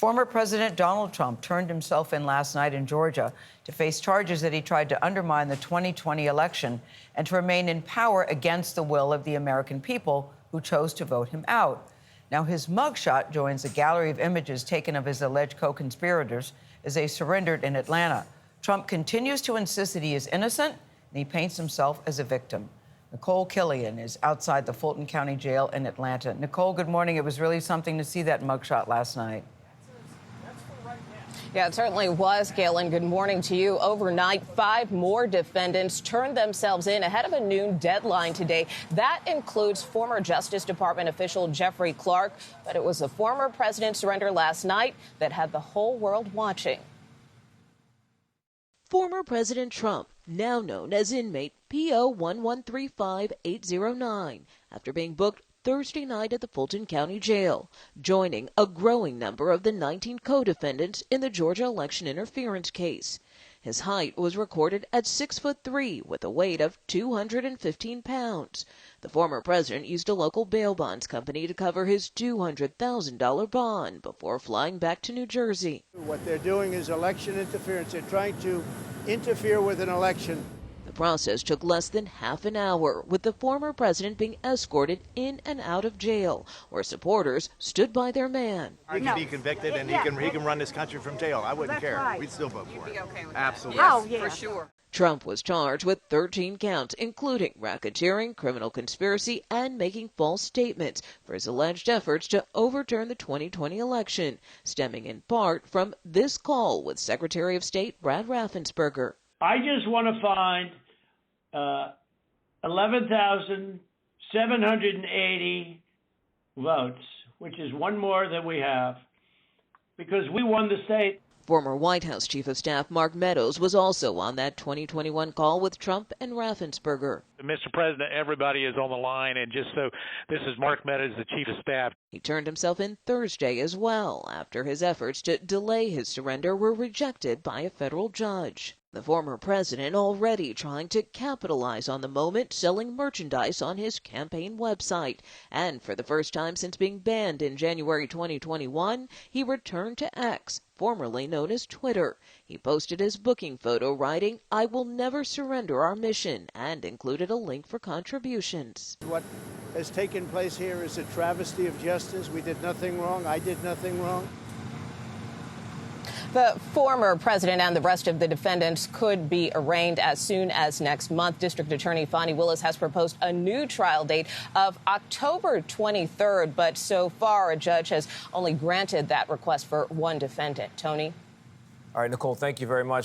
Former President Donald Trump turned himself in last night in Georgia to face charges that he tried to undermine the 2020 election and to remain in power against the will of the American people who chose to vote him out. Now, his mugshot joins a gallery of images taken of his alleged co-conspirators as they surrendered in Atlanta. Trump continues to insist that he is innocent, and he paints himself as a victim. Nikole Killion is outside the Fulton County jail in Atlanta. Nikole, good morning. It was really something to see that mugshot last night. Yeah, it certainly was, Gayle, and good morning to you. Overnight, 5 more defendants turned themselves in ahead of a noon deadline today. That includes former Justice Department official Jeffrey Clark. But it was the former president's surrender last night that had the whole world watching. Former President Trump, now known as inmate PO 1135809, after being booked Thursday night at the Fulton County Jail, joining a growing number of the 19 co-defendants in the Georgia election interference case. His height was recorded at 6'3" with a weight of 215 pounds. The former president used a local bail bonds company to cover his $200,000 bond before flying back to New Jersey. What they're doing is election interference. They're trying to interfere with an election. The process took less than half an hour, with the former president being escorted in and out of jail, where supporters stood by their man. He can be convicted and he can run this country from jail. I wouldn't care. Right. We'd still vote for it. Okay with Absolutely. Yes, Oh, yeah. for sure. Trump was charged with 13 counts, including racketeering, criminal conspiracy, and making false statements for his alleged efforts to overturn the 2020 election, stemming in part from this call with Secretary of State Brad Raffensperger. I just want to find 11,780 votes, which is one more than we have, because we won the state. Former White House Chief of Staff Mark Meadows was also on that 2021 call with Trump and Raffensperger. Mr. President, everybody is on the line, and just so, this is Mark Meadows, the Chief of Staff. He turned himself in Thursday as well, after his efforts to delay his surrender were rejected by a federal judge. The former president already trying to capitalize on the moment, selling merchandise on his campaign website. And for the first time since being banned in January 2021, he returned to X, formerly known as Twitter. He posted his booking photo writing, "I will never surrender our mission," and included a link for contributions. What has taken place here is a travesty of justice. We did nothing wrong. I did nothing wrong. The former president and the rest of the defendants could be arraigned as soon as next month. District Attorney Fani Willis has proposed a new trial date of October 23rd, but so far a judge has only granted that request for one defendant. Tony? All right, Nikole, thank you very much.